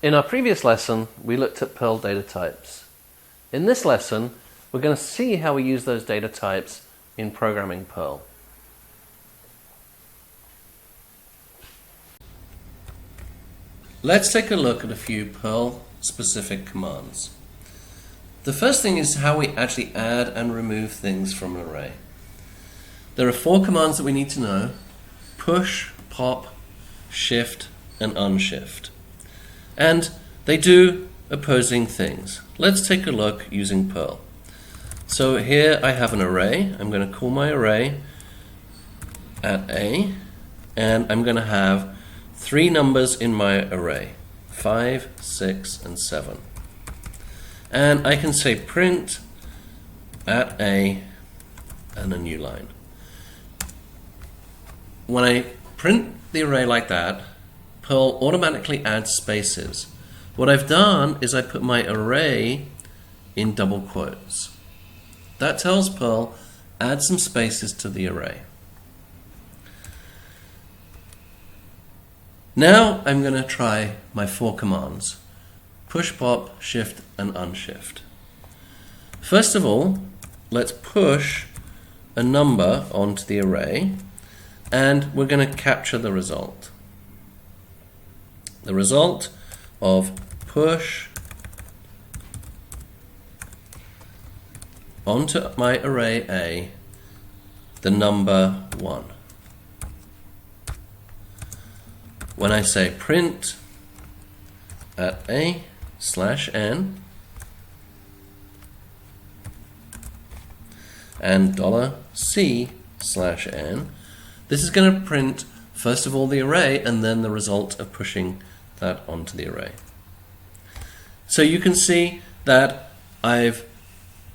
In our previous lesson, we looked at Perl data types. In this lesson, we're going to see how we use those data types in programming Perl. Let's take a look at a few Perl-specific commands. The first thing is how we actually add and remove things from an array. There are 4 commands that we need to know: push, pop, shift, and unshift. And they do opposing things. Let's take a look using Perl. So here I have an array. I'm going to call my array at A, and I'm going to have 3 numbers in my array, 5, 6, and 7. And I can say print at A and a new line. When I print the array like that, Perl automatically adds spaces. What I've done is I put my array in double quotes. That tells Perl, add some spaces to the array. Now I'm going to try my 4 commands: push, pop, shift, and unshift. First of all, let's push a number onto the array, and we're going to capture the result. The result of push onto my array A, the number 1. When I say print at A /n and $C/n, this is going to print first of all the array and then the result of pushing that onto the array. So you can see that I've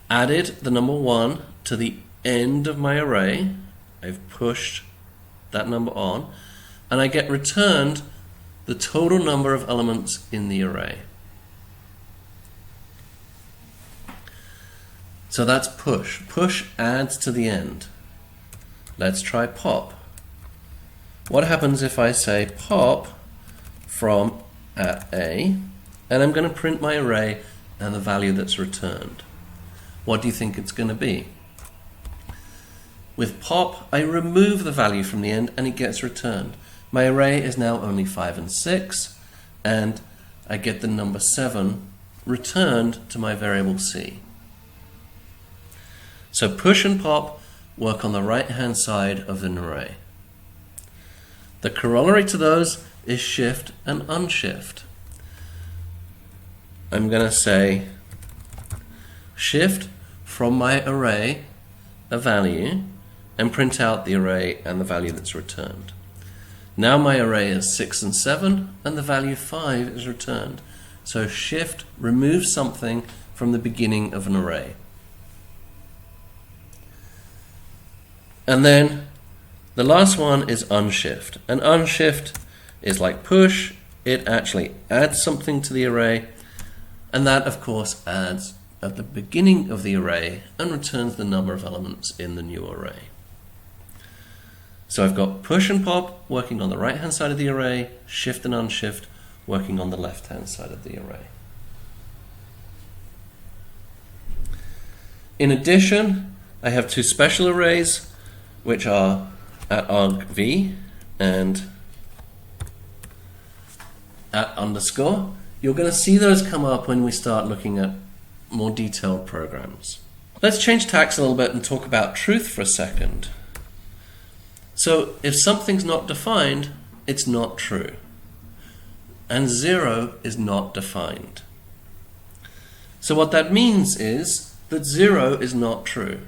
added the number 1 to the end of my array. I've pushed that number on, and I get returned the total number of elements in the array. So that's push. Push adds to the end. Let's try pop. What happens if I say pop from at A, and I'm going to print my array and the value that's returned? What do you think it's going to be? With pop, I remove the value from the end and it gets returned. My array is now only 5 and 6, and I get the number 7 returned to my variable C. So push and pop work on the right-hand side of an array. The corollary to those is shift and unshift. I'm going to say shift from my array a value and print out the array and the value that's returned. Now my array is 6 and 7 and the value 5 is returned. So shift removes something from the beginning of an array. And then the last one is unshift. And unshift is like push. It actually adds something to the array, and that of course adds at the beginning of the array and returns the number of elements in the new array. So I've got push and pop working on the right hand side of the array, shift and unshift working on the left hand side of the array. In addition, I have 2 special arrays which are at argv and at underscore. You're going to see those come up when we start looking at more detailed programs. Let's change tacks a little bit and talk about truth for a second. So if something's not defined, it's not true. And 0 is not defined. So what that means is that 0 is not true.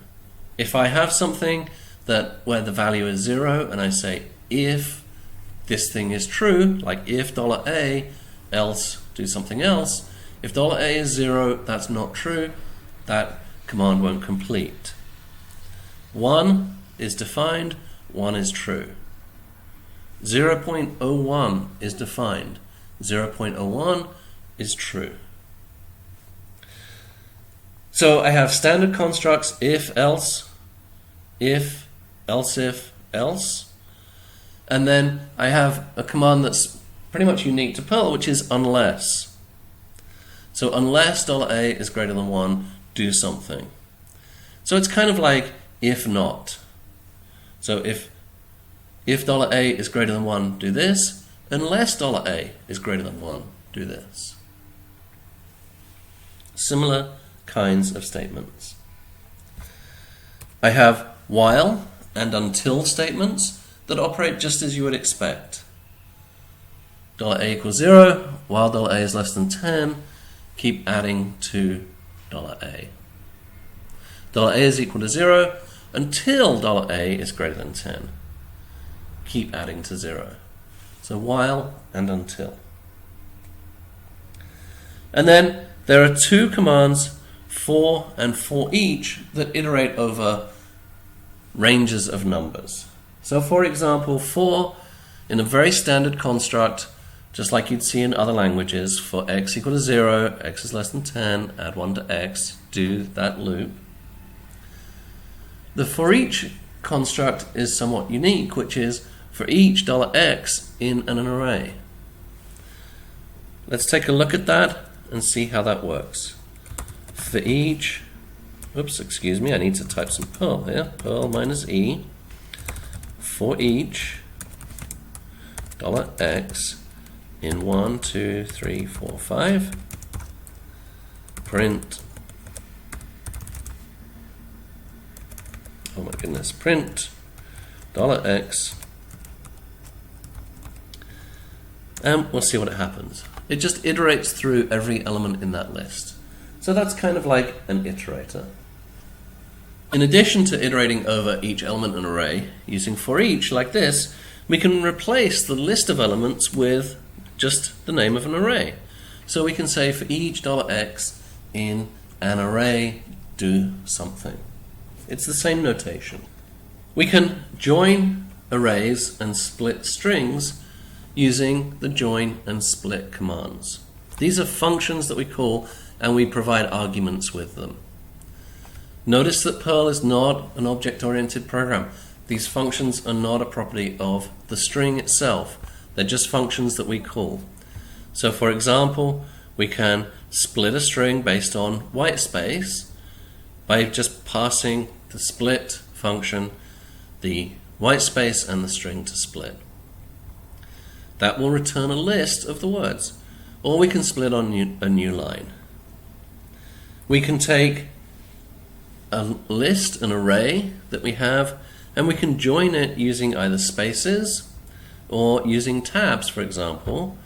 If I have something where the value is 0 and I say if this thing is true, like if $A, else do something else, if $A is 0, that's not true, that command won't complete. 1 is defined, 1 is true. 0.01 is defined, 0.01 is true. So I have standard constructs: if, else, else if, else. And then I have a command that's pretty much unique to Perl, which is unless. So unless $A is greater than 1, do something. So it's kind of like if not. So if $A is greater than 1, do this. Unless $A is greater than 1, do this. Similar kinds of statements. I have while and until statements that operate just as you would expect. $A equals 0, while $A is less than 10, keep adding to $A. $A is equal to 0 until $A is greater than 10. Keep adding to 0. So while and until. And then there are two commands, for and for each, that iterate over ranges of numbers. So for example, for, in a very standard construct, just like you'd see in other languages, for x equal to 0, x is less than 10, add 1 to x, do that loop. The for each construct is somewhat unique, which is for each $x in an array. Let's take a look at that and see how that works. For each, oops, excuse me, I need to type some Perl here. Perl minus E. For each $x in 1, 2, 3, 4, 5, print, oh my goodness, print $x, and we'll see what happens. It just iterates through every element in that list. So that's kind of like an iterator. In addition to iterating over each element in an array, using for each like this, we can replace the list of elements with just the name of an array. So we can say for each $x in an array, do something. It's the same notation. We can join arrays and split strings using the join and split commands. These are functions that we call, and we provide arguments with them. Notice that Perl is not an object-oriented program. These functions are not a property of the string itself. They're just functions that we call. So for example, we can split a string based on white space by just passing the split function the white space and the string to split. That will return a list of the words. Or we can split on a new line. We can take a list, an array that we have, and we can join it using either spaces or using tabs, for example,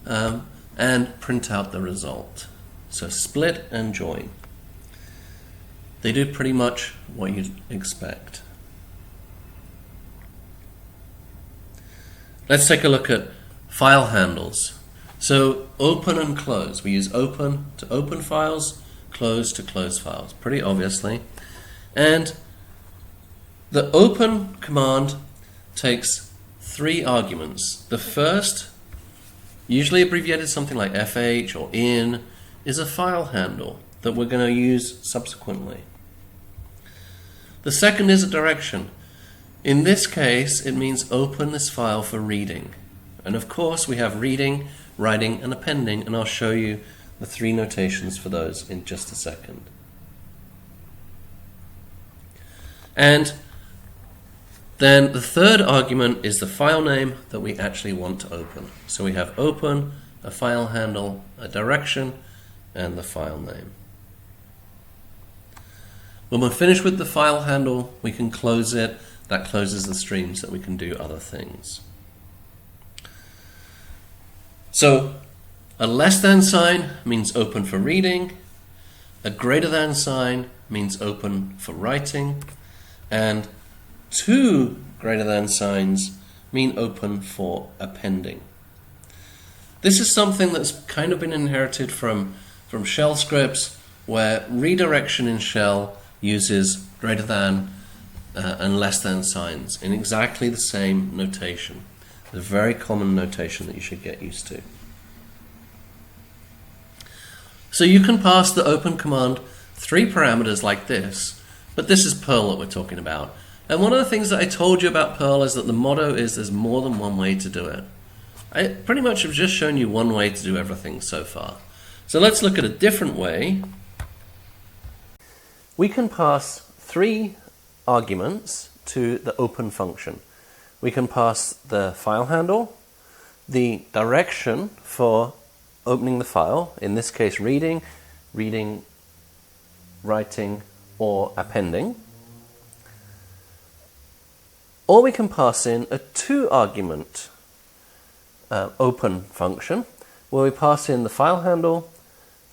and print out the result. So split and join. They do pretty much what you'd expect. Let's take a look at file handles. So open and close. We use open to open files, close to close files, pretty obviously. And the open command takes 3 arguments. The first, usually abbreviated something like fh or in, is a file handle that we're going to use subsequently. The second is a direction. In this case, it means open this file for reading. And of course, we have reading, writing, and appending, and I'll show you the 3 notations for those in just a second. And then the third argument is the file name that we actually want to open. So we have open, a file handle, a direction, and the file name. When we're finished with the file handle, we can close it. That closes the stream so that we can do other things. So a less than sign means open for reading, a greater than sign means open for writing, and 2 greater than signs mean open for appending. This is something that's kind of been inherited from shell scripts, where redirection in shell uses greater than and less than signs in exactly the same notation. A very common notation that you should get used to. So you can pass the open command 3 parameters like this, but this is Perl that we're talking about. And one of the things that I told you about Perl is that the motto is there's more than one way to do it. I pretty much have just shown you one way to do everything so far. So let's look at a different way. We can pass 3 arguments to the open function. We can pass the file handle, the direction for opening the file, in this case reading, writing, or appending. Or we can pass in a 2-argument open function, where we pass in the file handle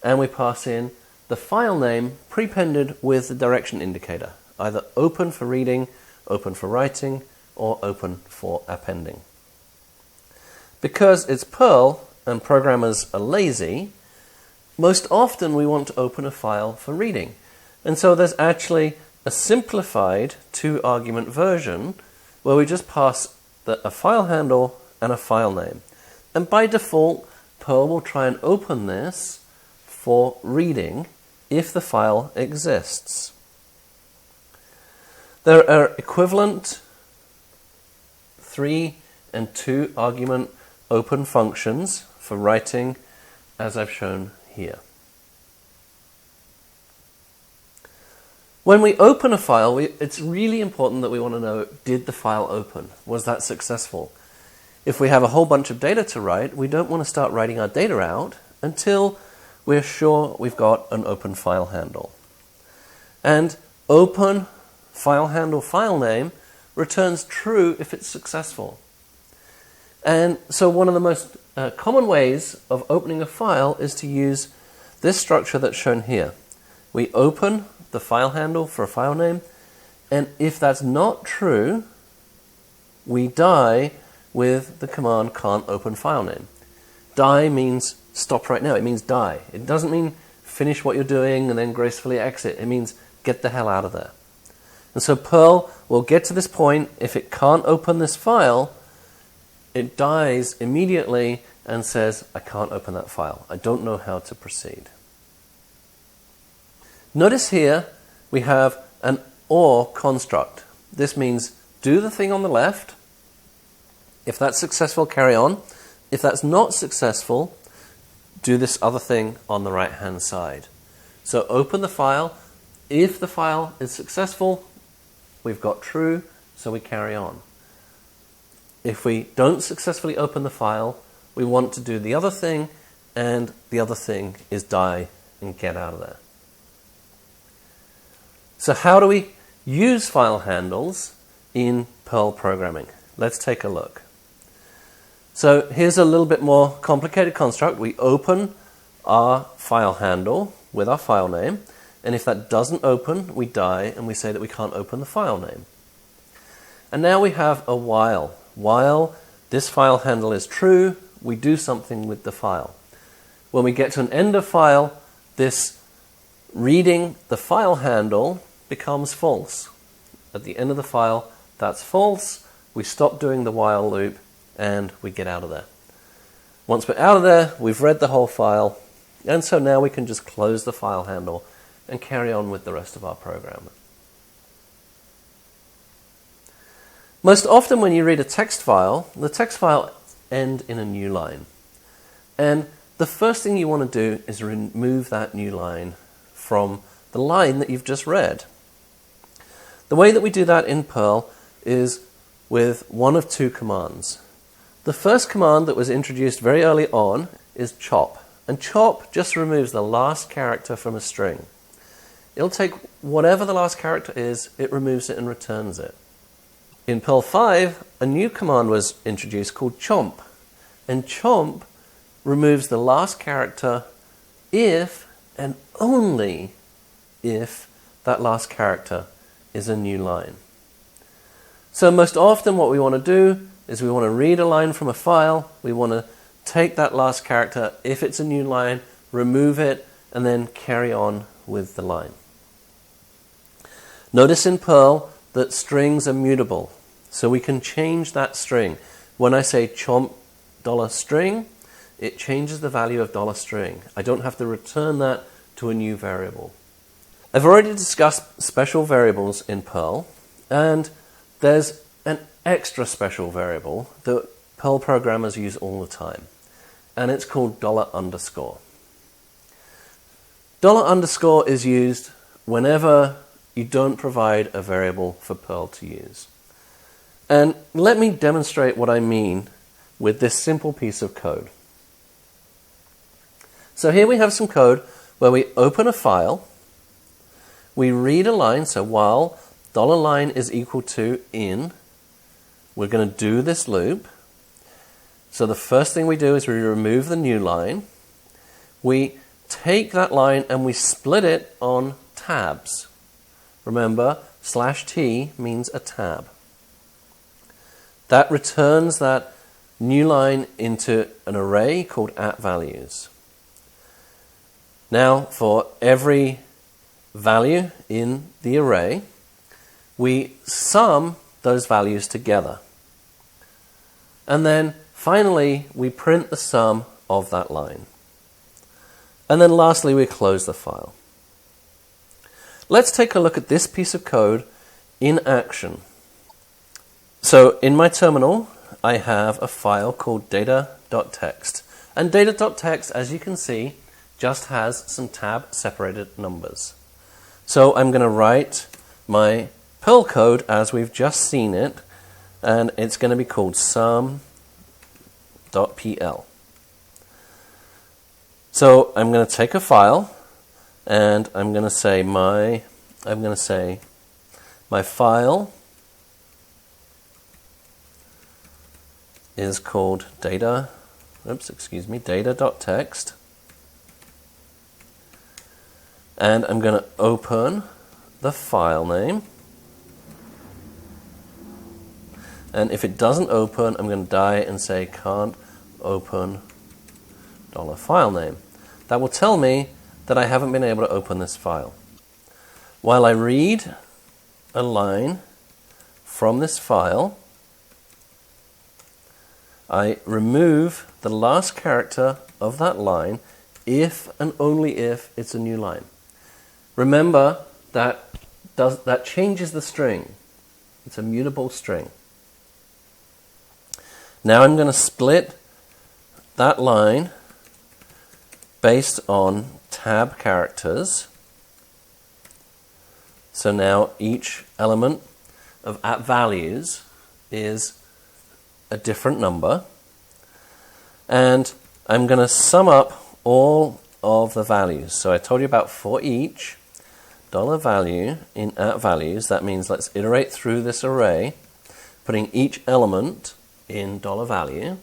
and we pass in the file name prepended with the direction indicator, either open for reading, open for writing, or open for appending. Because it's Perl and programmers are lazy, most often we want to open a file for reading. And so there's actually a simplified 2-argument version where we just pass a file handle and a file name. And by default, Perl will try and open this for reading if the file exists. There are equivalent 3 and 2-argument open functions for writing, as I've shown here. When we open a file, it's really important that we want to know, did the file open? Was that successful? If we have a whole bunch of data to write, we don't want to start writing our data out until we're sure we've got an open file handle. And open file handle file name returns true if it's successful. And so one of the most common ways of opening a file is to use this structure that's shown here. We open the file handle for a file name, and if that's not true, we die with the command can't open file name. Die means stop right now. It means die. It doesn't mean finish what you're doing and then gracefully exit. It means get the hell out of there. And so Perl will get to this point. If it can't open this file, it dies immediately and says, I can't open that file. I don't know how to proceed. Notice here we have an OR construct. This means do the thing on the left. If that's successful, carry on. If that's not successful, do this other thing on the right-hand side. So open the file. If the file is successful, we've got true, so we carry on. If we don't successfully open the file, we want to do the other thing, and the other thing is die and get out of there. So how do we use file handles in Perl programming? Let's take a look. So here's a little bit more complicated construct. We open our file handle with our file name, and if that doesn't open, we die and we say that we can't open the file name. And now we have a while. While this file handle is true, we do something with the file. When we get to an end of file, this reading the file handle becomes false. At the end of the file, that's false. We stop doing the while loop and we get out of there. Once we're out of there, we've read the whole file, and so now we can just close the file handle and carry on with the rest of our program. Most often when you read a text file, the text file ends in a new line. And the first thing you want to do is remove that new line from the line that you've just read. The way that we do that in Perl is with one of 2 commands. The first command that was introduced very early on is chop. And chop just removes the last character from a string. It'll take whatever the last character is, it removes it and returns it. In Perl 5, a new command was introduced called chomp. And chomp removes the last character if and only if that last character is a new line. So most often what we want to do is we want to read a line from a file, we want to take that last character, if it's a new line, remove it, and then carry on with the line. Notice in Perl that strings are mutable, so we can change that string. When I say chomp $string, it changes the value of $string. I don't have to return that to a new variable. I've already discussed special variables in Perl, and there's an extra special variable that Perl programmers use all the time, and it's called $_. $_ is used whenever you don't provide a variable for Perl to use. And let me demonstrate what I mean with this simple piece of code. So here we have some code where we open a file, we read a line, so while $line is equal to in, we're going to do this loop. So the first thing we do is we remove the new line. We take that line and we split it on tabs. Remember, /t means a tab. That returns that new line into an array called @values. Now, for every value in the array, we sum those values together. And then finally, we print the sum of that line. And then lastly, we close the file. Let's take a look at this piece of code in action. So in my terminal, I have a file called data.txt. And data.txt, as you can see, just has some tab-separated numbers. So I'm going to write my Perl code as we've just seen it, and it's going to be called sum.pl. So I'm going to take a file, and I'm going to say my file is called data.txt, and I'm going to open the file name. And if it doesn't open, I'm going to die and say can't open $file name. That will tell me that I haven't been able to open this file. While I read a line from this file, I remove the last character of that line if and only if it's a new line. Remember that changes the string. It's a mutable string. Now I'm going to split that line based on tab characters. So now each element of @values is a different number. And I'm going to sum up all of the values. So I told you about for each $value in @values. That means let's iterate through this array, putting each element in $value.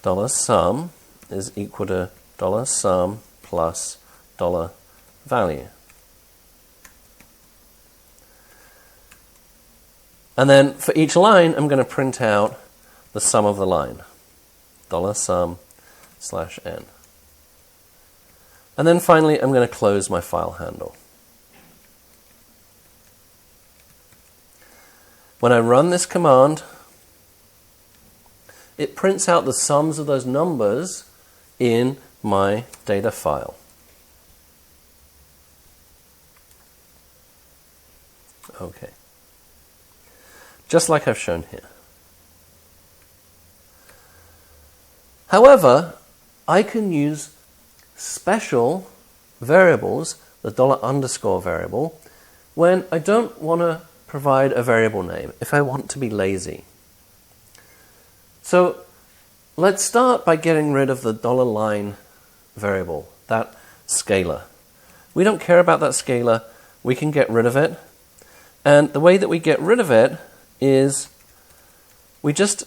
$sum is equal to $sum plus $value. And then for each line, I'm going to print out the sum of the line, $sum/n. And then finally, I'm going to close my file handle. When I run this command, it prints out the sums of those numbers in my data file. Okay. Just like I've shown here. However, I can use special variables, the $_ variable, when I don't want to provide a variable name, if I want to be lazy. So let's start by getting rid of the $line variable, that scalar. We don't care about that scalar. We can get rid of it. And the way that we get rid of it is we just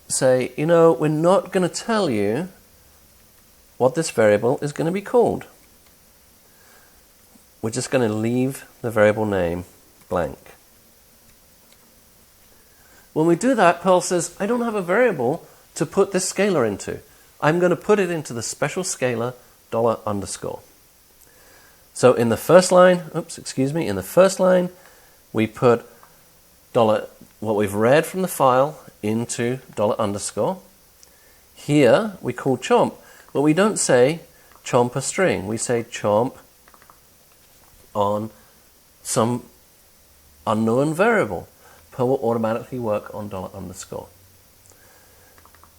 say, we're not going to tell you what this variable is going to be called. We're just going to leave the variable name blank. When we do that, Perl says, I don't have a variable to put this scalar into. I'm going to put it into the special scalar $_. So in the first line, we put what we've read from the file into $_. Here we call chomp, but we don't say chomp a string. We say chomp on some unknown variable. Perl will automatically work on $_.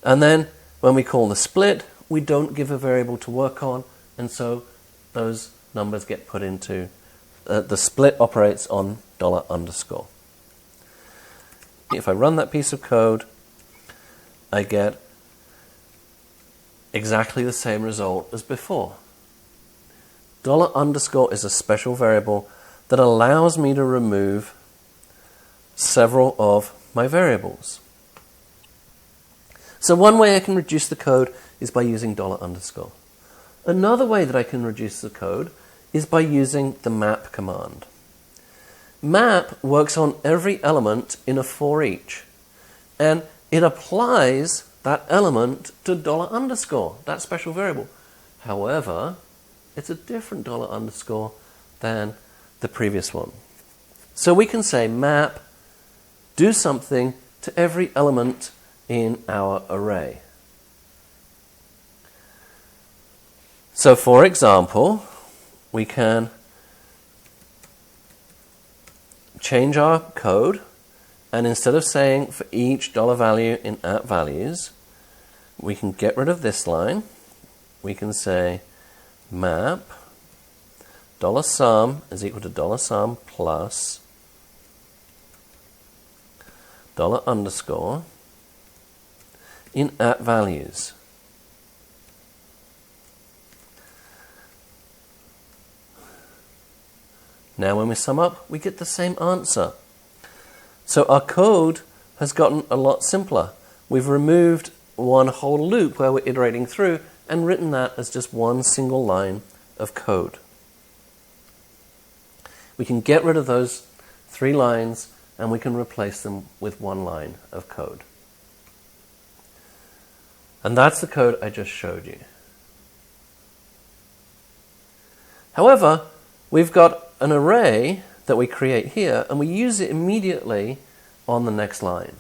And then when we call the split, we don't give a variable to work on, and so those numbers get put into, the split operates on $_. If I run that piece of code, I get exactly the same result as before. $_ is a special variable that allows me to remove several of my variables. So one way I can reduce the code is by using $_. Another way that I can reduce the code is by using the map command. Map works on every element in a for each, and it applies that element to $_, that special variable. However, it's a different $_ than the previous one. So we can say map, do something to every element in our array. So for example, we can change our code, and instead of saying for each $value in @values, we can get rid of this line. We can say map $sum is equal to $sum plus $_ in @values. Now when we sum up, we get the same answer. So our code has gotten a lot simpler. We've removed one whole loop where we're iterating through and written that as just one single line of code. We can get rid of those 3 lines and we can replace them with 1 line of code. And that's the code I just showed you. However, we've got an array that we create here, and we use it immediately on the next line.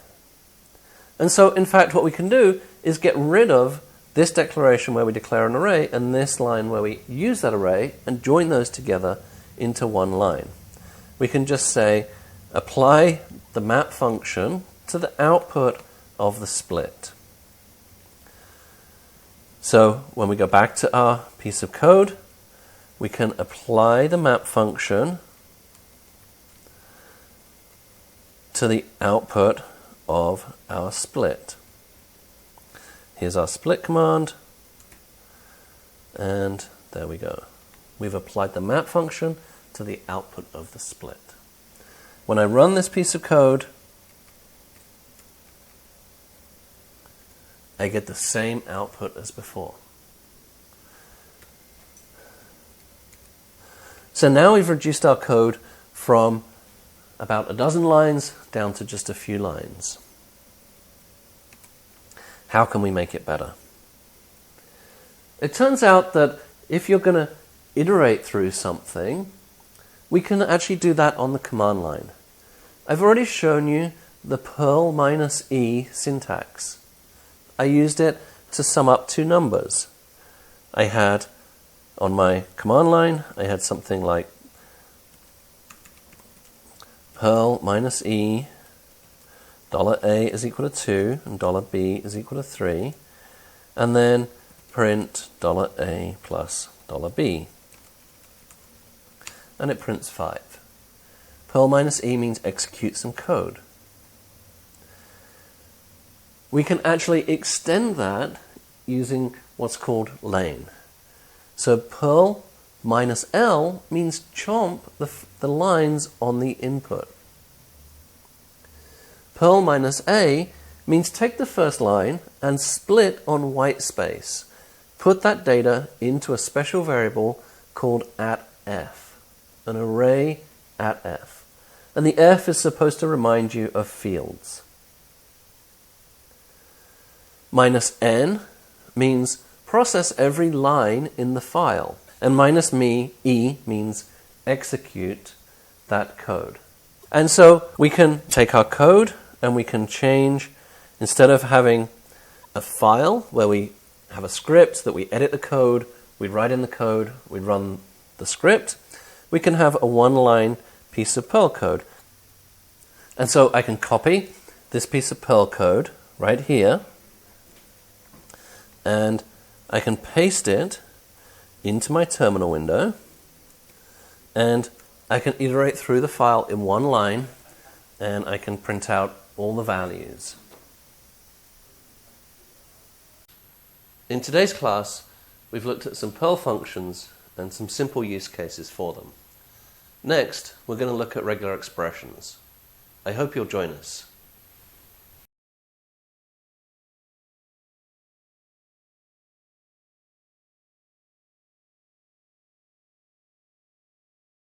And so, in fact, what we can do is get rid of this declaration where we declare an array and this line where we use that array and join those together into one line. We can just say, apply the map function to the output of the split. So when we go back to our piece of code, we can apply the map function to the output of our split. Here's our split command, and there we go. We've applied the map function to the output of the split. When I run this piece of code, I get the same output as before. So now we've reduced our code from about a dozen lines down to just a few lines. How can we make it better? It turns out that if you're going to iterate through something, we can actually do that on the command line. I've already shown you the Perl -e syntax. I used it to sum up 2 numbers. I had, on my command line, I had something like Perl -e $A is equal to 2 and $B is equal to 3, and then print $A plus $B. And it prints 5. Perl -e means execute some code. We can actually extend that using what's called lane. So Perl -l means chomp the lines on the input. Perl -a means take the first line and split on white space. Put that data into a special variable called @f, an array @f. And the f is supposed to remind you of fields. -n means process every line in the file. And -e means execute that code. And so we can take our code and we can change, instead of having a file where we have a script that we edit the code, we write in the code, we run the script, we can have a 1-line piece of Perl code. And so I can copy this piece of Perl code right here, and I can paste it into my terminal window, and I can iterate through the file in one line, and I can print out all the values. In today's class, we've looked at some Perl functions and some simple use cases for them. Next, we're going to look at regular expressions. I hope you'll join us.